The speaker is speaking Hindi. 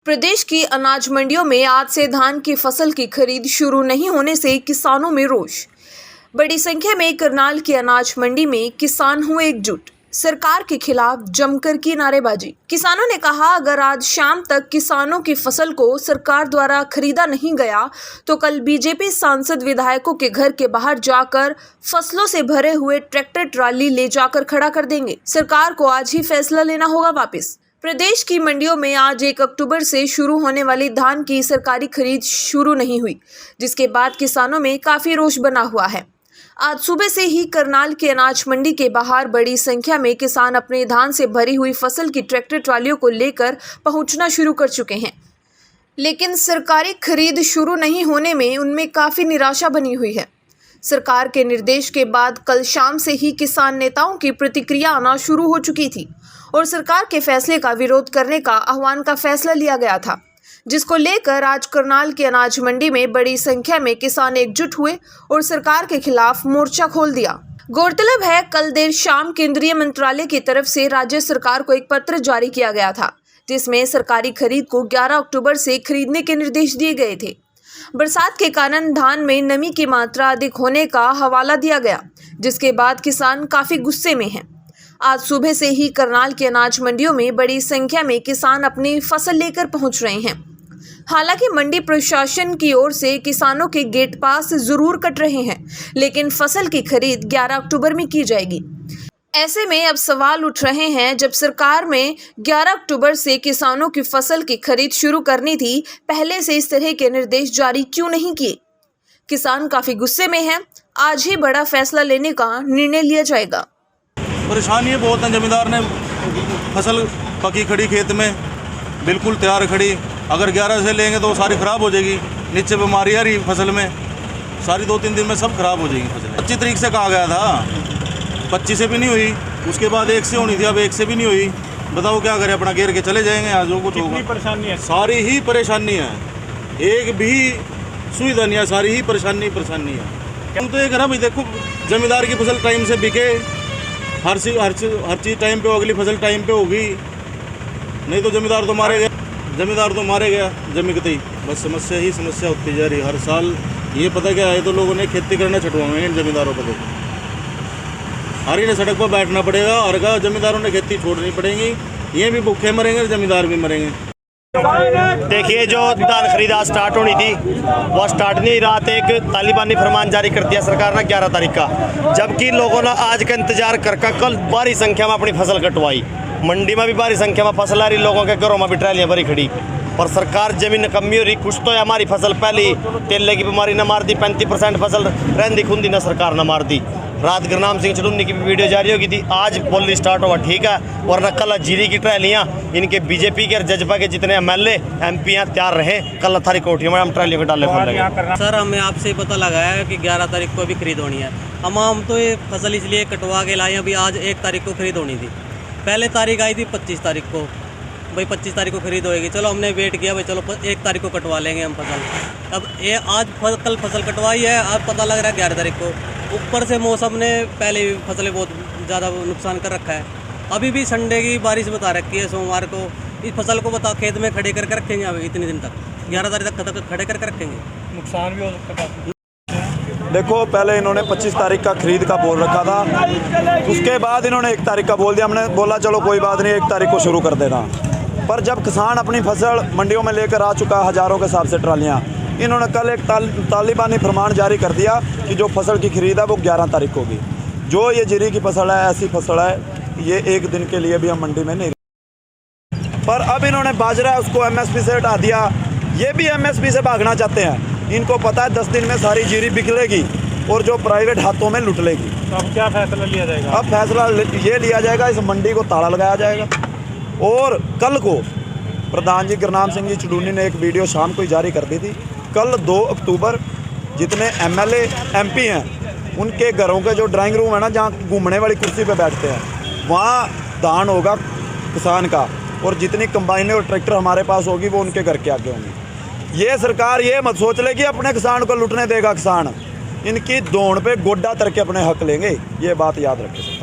प्रदेश की अनाज मंडियों में आज से धान की फसल की खरीद शुरू नहीं होने से किसानों में रोष। बड़ी संख्या में करनाल की अनाज मंडी में किसान हुए एकजुट, सरकार के खिलाफ जमकर की नारेबाजी। किसानों ने कहा, अगर आज शाम तक किसानों की फसल को सरकार द्वारा खरीदा नहीं गया तो कल बीजेपी सांसद विधायकों के घर के बाहर जाकर फसलों से भरे हुए ट्रैक्टर ट्राली ले जाकर खड़ा कर देंगे। सरकार को आज ही फैसला लेना होगा वापस। प्रदेश की मंडियों में आज 1 अक्टूबर से शुरू होने वाली धान की सरकारी खरीद शुरू नहीं हुई, जिसके बाद किसानों में काफी रोष बना हुआ है। आज सुबह से ही करनाल के अनाज मंडी के बाहर बड़ी संख्या में किसान अपने धान से भरी हुई फसल की ट्रैक्टर ट्रालियों को लेकर पहुंचना शुरू कर चुके हैं, लेकिन सरकारी खरीद शुरू नहीं होने में उनमें काफी निराशा बनी हुई है। सरकार के निर्देश के बाद कल शाम से ही किसान नेताओं की प्रतिक्रिया आना शुरू हो चुकी थी और सरकार के फैसले का विरोध करने का आह्वान का फैसला लिया गया था, जिसको लेकर आज करनाल की अनाज मंडी में बड़ी संख्या में किसान एकजुट हुए और सरकार के खिलाफ मोर्चा खोल दिया। गौरतलब है, कल देर शाम केंद्रीय मंत्रालय की तरफ से राज्य सरकार को एक पत्र जारी किया गया था, जिसमें सरकारी खरीद को 11 अक्टूबर से खरीदने के निर्देश दिए गए थे। बरसात के कारण धान में नमी की मात्रा अधिक होने का हवाला दिया गया, जिसके बाद किसान काफी गुस्से में हैं। आज सुबह से ही करनाल के अनाज मंडियों में बड़ी संख्या में किसान अपनी फसल लेकर पहुंच रहे हैं। हालांकि मंडी प्रशासन की ओर से किसानों के गेट पास जरूर कट रहे हैं, लेकिन फसल की खरीद 11 अक्टूबर में की जाएगी। ऐसे में अब सवाल उठ रहे हैं, जब सरकार में 11 अक्टूबर से किसानों की फसल की खरीद शुरू करनी थी, पहले से इस तरह के निर्देश जारी क्यों नहीं किए? किसान काफी गुस्से में हैं। आज ही बड़ा फैसला लेने का निर्णय लिया जाएगा। परेशानी बहुत है। जमींदार ने फसल पकी खड़ी खेत में बिल्कुल तैयार खड़ी, अगर 11 से लेंगे तो सारी ख़राब हो जाएगी। नीचे बीमारी आ रही फसल में, सारी 2-3 दिन में सब खराब हो जाएगी फसल। 25 तारीख से कहा गया था, 25 से भी नहीं हुई, उसके बाद 1 से होनी थी, अब 1 से भी नहीं हुई। बताओ क्या करें, अपना घेर के चले जाएंगे। आज जो कुछ होगा परेशानी है, सारी ही परेशानी है, एक भी सुविधा नहीं है, सारी ही परेशानी है। हम तो ये कह रहा भाई, देखो जमींदार की फसल टाइम से बिके, हर चीज़ टाइम पे हो, अगली फसल टाइम पे होगी, नहीं तो जमींदार तो मारे गया जमीकते ही। बस समस्या ही समस्या होती जा रही हर साल। ये पता क्या है, तो लोगों ने खेती करना छुटवाएंगे इन जमींदारों को। देखो हर ही ने सड़क पर बैठना पड़ेगा, हर का जमींदारों ने खेती छोड़नी पड़ेगी। ये भी भूखे मरेंगे, जमींदार भी मरेंगे। देखिए, जो धान खरीद आज स्टार्ट होनी थी वो स्टार्ट नहीं। रात एक तालिबानी फरमान जारी कर दिया सरकार ने 11 तारीख का, जबकि लोगों ने आज का इंतजार करके कल भारी संख्या में अपनी फसल कटवाई। मंडी में भी भारी संख्या में फसल आ रही, लोगों के घरों में भी ट्रैलियाँ भरी खड़ी। पर सरकार जमीन कमी हो रही, कुछ तो है। हमारी फसल पहली तेले की बीमारी न मार दी, 35% फसल रहंदी खुंदी न सरकार न मार दी। रात गुरनाम सिंह चुड़ुन्नी की भी वीडियो जारी होगी थी, आज बोली स्टार्ट हुआ, ठीक है। वरना कल जीरी की ट्रैलियाँ इनके बीजेपी के और जजपा के जितने MLA MP तैयार रहे, कल थारी कोठियों में हम ट्रैलियों को डालने फोन लगे। सर, हमें आपसे पता लगा है कि 11 तारीख को भी खरीद होनी है। हम तो ये फसल इसलिए कटवा के लाए, अभी आज 1 तारीख को खरीद होनी थी। पहले तारीख आई थी 25 तारीख को, भाई 25 तारीख को खरीद होएगी। चलो हमने वेट किया, भाई चलो 1 तारीख को कटवा लेंगे हम फसल। अब ये आज कल फसल कटवाई है, आज पता लग रहा है 11 तारीख को। ऊपर से मौसम ने पहले फसलें बहुत ज़्यादा नुकसान कर रखा है। अभी भी संडे की बारिश बता रखी है, सोमवार को इस फसल को खेत में खड़े करके रखेंगे। अभी इतने दिन तक 11 तारीख तक खड़े करके रखेंगे, नुकसान भी हो सकता है। देखो, पहले इन्होंने 25 तारीख का खरीद का बोल रखा था, उसके बाद इन्होंने 1 तारीख का बोल दिया। हमने बोला चलो कोई बात नहीं, 1 तारीख को शुरू कर देना। पर जब किसान अपनी फसल मंडियों में लेकर आ चुका, हज़ारों के हिसाब से ट्रालियाँ, इन्होंने कल एक तालिबानी फरमान जारी कर दिया कि जो फसल की खरीद है वो 11 तारीख को होगी। जो ये जीरी की फसल है, ऐसी फसल है, ये 1 दिन के लिए भी हम मंडी में नहीं। पर अब इन्होंने बाजरा उसको MSP से हटा दिया, ये भी MSP से भागना चाहते हैं। इनको पता है 10 दिन में सारी जीरी बिकलेगी और जो प्राइवेट हाथों में लुट लेगी। तो अब क्या फैसला लिया जाएगा? अब फैसला ये लिया जाएगा, इस मंडी को ताला लगाया जाएगा। और कल को प्रधान जी गुरनाम सिंह जी चुड़ुन्नी ने एक वीडियो शाम को ही जारी कर दी थी। कल 2 अक्टूबर जितने MLA MP हैं, उनके घरों के जो ड्राइंग रूम है ना, जहाँ घूमने वाली कुर्सी पे बैठते हैं, वहाँ दान होगा किसान का। और जितनी कंबाइनें और ट्रैक्टर हमारे पास होगी वो उनके घर के आगे होंगी। ये सरकार ये मत सोच ले कि अपने किसान को लुटने देगा किसान, इनकी दौड़ पे गोड्डा तर के अपने हक लेंगे, ये बात याद रखें।